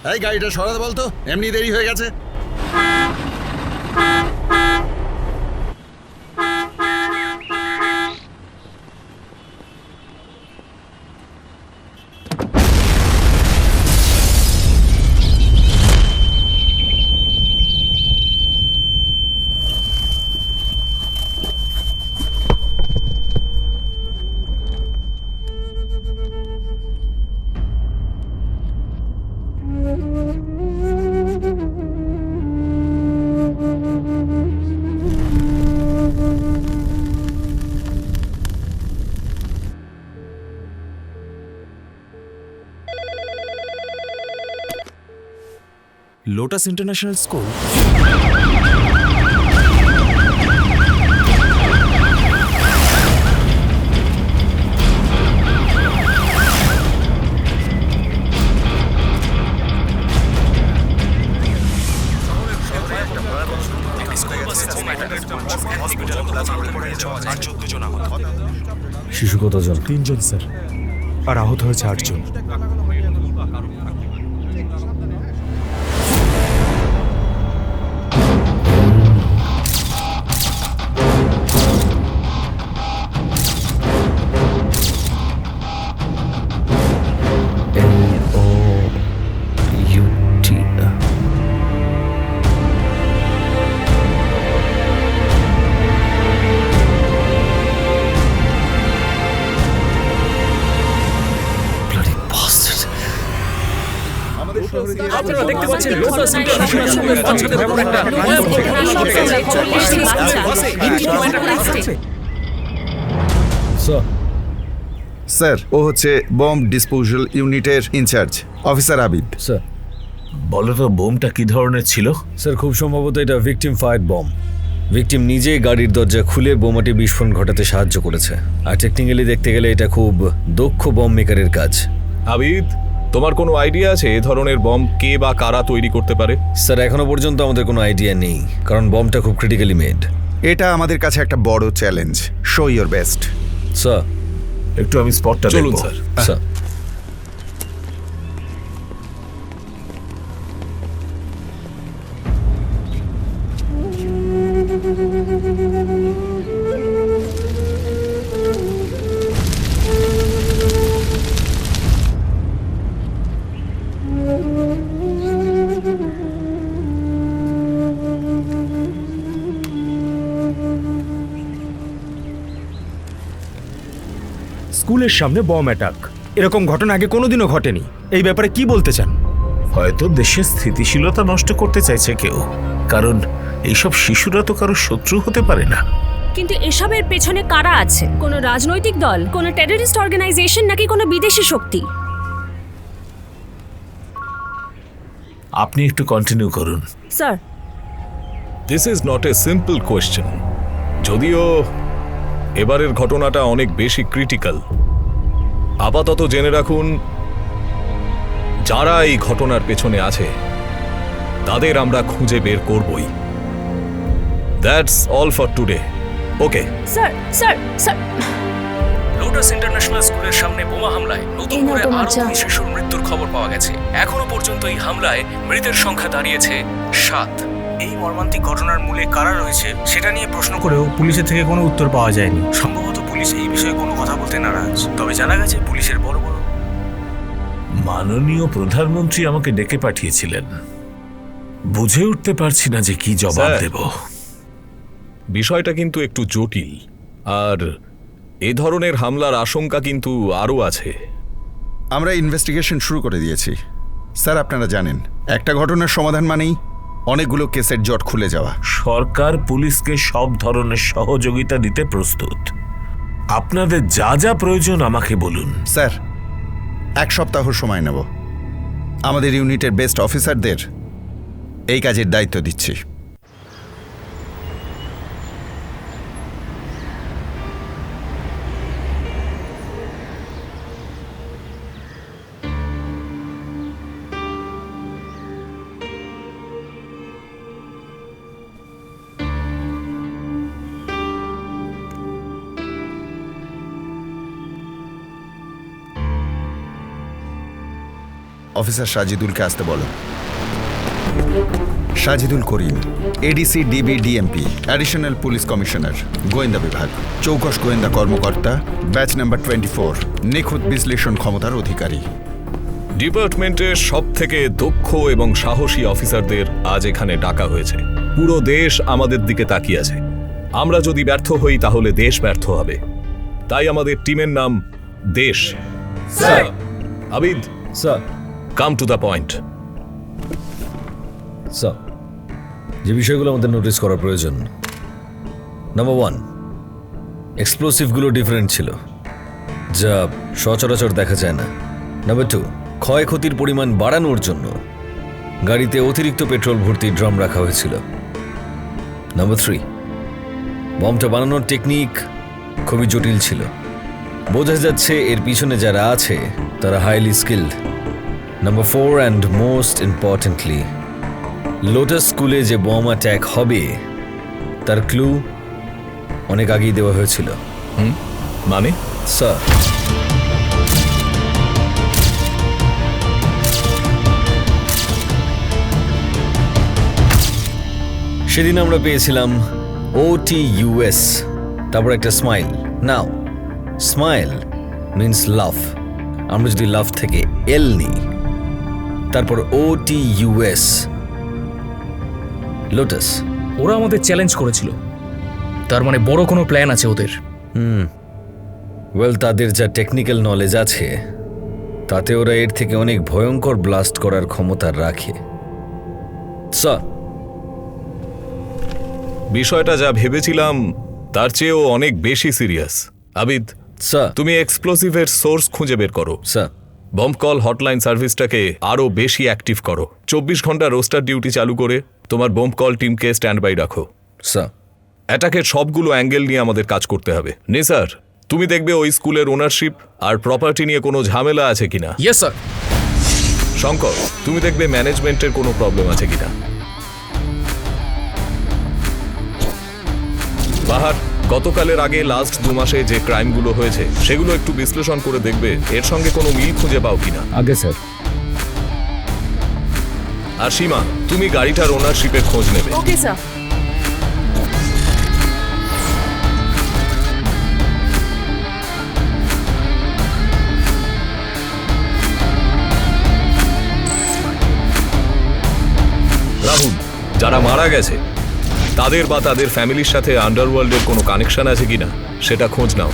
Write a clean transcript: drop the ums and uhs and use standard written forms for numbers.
এই গাড়িটা সরাতে বলতো, এমনি দেরি হয়ে গেছে। Lotus international school. শিশু কতজন? 3 জন স্যার, আর আহত হয়েছে 8 জন। আপনারা দেখতে পাচ্ছেন লোটাস ইন্টারন্যাশনাল স্কুলের বাচ্চাদের উপর একটা স্যার, ও হচ্ছে বম্ব ডিসপোজাল ইউনিটের ইনচার্জ অফিসার আবিদ। স্যার, বলো তো বোমটা কি ধরনের ছিল? স্যার খুব সম্ভবত এটা ভিকটিম ফায়ার বম। ভিকটিম নিজেই গাড়ির দরজা খুলে বোমাটি বিস্ফোরণ ঘটাতে সাহায্য করেছে। আর টেকনিক্যালি দেখতে গেলে এটা খুব দক্ষ বম মেকারের কাজ। আবিদ, তোমার কোনো আইডিয়া আছে এ ধরনের বম কে বা কারা তৈরি করতে পারে? স্যার এখনো পর্যন্ত আমাদের কোনো আইডিয়া নেই, কারণ বমটা খুব ক্রিটিক্যালি মেড। এটা আমাদের কাছে একটা বড় challenge. Show your best. Sir, একটু আমি স্পটটা চলুন দেখব। স্যার। স্যার স্কুলের সামনে বম অ্যাটাক, এরকম ঘটনা আগে কোনোদিনও ঘটেনি। এই ব্যাপারে কি বলতে চান? হয়তো দেশের স্থিতিশীলতা নষ্ট করতে চাইছে কেউ, কারণ এইসব শিশুরা তো কারো শত্রু হতে পারে না। কিন্তু এসবের পেছনে কারা আছে? কোনো রাজনৈতিক দল, কোনো টেররিস্ট অর্গানাইজেশন, নাকি কোনো বিদেশি শক্তি? আপনি একটু কন্টিনিউ করুন। Sir, this is not a simple question. যদিও এবারের ঘটনাটা অনেক বেশি ক্রিটিক্যাল। আপাতত জেনে রাখুন, যারা এই ঘটনার পেছনে আছে তাদের আমরা খুঁজে বের করবই। That's all for today. Okay sir, sir, sir, lotus international স্কুলের সামনে বোমা হামলায় নতুন এই নাও করে তোমার আরো চা। 2 শিশুর মৃত্যুর খবর পাওয়া গেছে। এখনো পর্যন্ত এই হামলায় মৃতের সংখ্যা দাঁড়িয়েছে 7। এই মর্মান্তিক ঘটনার মূলে কারা রয়েছে সেটা নিয়ে প্রশ্ন করেও পুলিশের থেকে কোনো উত্তর পাওয়া যায়নি। সম্ভবত পুলিশ এই বিষয়ে কোনো কথা বলতে নারাজ। তবে জানা গেছে পুলিশের বড় বড় মাননীয় প্রধানমন্ত্রী আমাকে ডেকে পাঠিয়েছিলেন। বুঝে উঠতে পারছি না যে কি জবাব স্যার। দেব। বিষয়টা কিন্তু একটু জটিল, আর এ ধরনের হামলার আশঙ্কা কিন্তু আরও আছে। আমরা ইনভেস্টিগেশন শুরু করে দিয়েছি। স্যার, আপনারা জানেন একটা ঘটনার সমাধান মানেই অনেকগুলো কেসের জট খুলে যাওয়া। সরকার পুলিশকে সব ধরনের সহযোগিতা দিতে প্রস্তুত। আপনাদের যা যা প্রয়োজন আমাকে বলুন। স্যার, 1 সপ্তাহ সময় নেব। আমাদের ইউনিটের বেস্ট অফিসারদের এই কাজের দায়িত্ব দিচ্ছি। অফিসার সাজিদুলকে আসতে বলো। Sajidul Karim, ADC DB DMP, additional police commissioner, গোয়েন্দা বিভাগ, চৌকস গোয়েন্দা কর্মকর্তা, ব্যাচ নাম্বার 24, নিখুঁত বিশ্লেষণ ক্ষমতার অধিকারী। ডিপার্টমেন্টের সব থেকে দক্ষ এবং সাহসী অফিসারদের আজ এখানে ডাকা হয়েছে। পুরো দেশ আমাদের দিকে তাকিয়ে আছে। আমরা যদি ব্যর্থ হই তাহলে দেশ ব্যর্থ হবে। তাই আমাদের টিমের নাম Desh. Sir Abid, sir come to the point. Sir, যে বিষয়গুলো আমাদের নোটিস করা প্রয়োজন। নাম্বার 1, এক্সপ্লোসিভগুলো ডিফারেন্ট ছিল, যা সচরাচর দেখা যায় না। নাম্বার 2, ক্ষয়ক্ষতির পরিমাণ বাড়ানোর জন্য গাড়িতে অতিরিক্ত পেট্রোল ভর্তি ড্রাম রাখা হয়েছিল। নাম্বার 3, বমটা বানানোর টেকনিক খুবই জটিল ছিল। বোঝা যাচ্ছে এর পিছনে যারা আছে তারা highly skilled. Number 4 and most importantly, lotus স্কুলে যে বম অ্যাট্যাক হবে তার ক্লু অনেক আগেই দেওয়া হয়েছিল। মানে স্যার, সেদিন আমরা পেয়েছিলাম OTUS, তারপর একটা স্মাইল। নাও স্মাইল মিন্স লাভ। আমরা যদি লাভ থেকে এল নিই, তারপর OTUS, লোটাস। ওরা আমাদের চ্যালেঞ্জ করেছিল, তার মানে বড় কোনো প্ল্যান আছে ওদের। ওয়েল, তাদের যা টেকনিক্যাল নলেজ আছে তাতে ওরা এর থেকে অনেক ভয়ঙ্কর ব্লাস্ট করার ক্ষমতা রাখে। স্যার, বিষয়টা যা ভেবেছিলাম তার চেয়েও অনেক বেশি সিরিয়াস। আবিদ, স্যার, তুমি এক্সপ্লোসিভের সোর্স খুঁজে বের করো। স্যার, বম্ব কল হটলাইন সার্ভিসটাকে আরও বেশি অ্যাক্টিভ করো। 24 ঘন্টা রোস্টার ডিউটি চালু করে তোমার বম্ব কল টিমকে স্ট্যান্ড বাই রাখো। স্যার। অ্যাটাকের সবগুলো অ্যাঙ্গেল নিয়ে আমাদের কাজ করতে হবে। স্যার, তুমি দেখবে ওই স্কুলের ওনারশিপ আর প্রপার্টি নিয়ে কোনো ঝামেলা আছে কিনা। Yes sir. শঙ্কর, তুমি দেখবে ম্যানেজমেন্টের কোনো প্রবলেম আছে কিনা। বাহার, গতকালের আগে লাস্ট 2 মাসে যে ক্রাইমগুলো হয়েছে সেগুলো একটু বিশ্লেষণ করে দেখবে এর সঙ্গে কোনো মিল খুঁজে পাও কিনা। আগে স্যার। আর সীমা, তুমি গাড়িটার ওনারশিপের খোঁজ নেবে। Okay sir. রাহুল, যারা মারা গেছে তাদের বা তাদের ফ্যামিলির সাথে আন্ডারওয়ার্ল্ডের কোনো কানেকশন আছে কিনা সেটা খোঁজ নাও।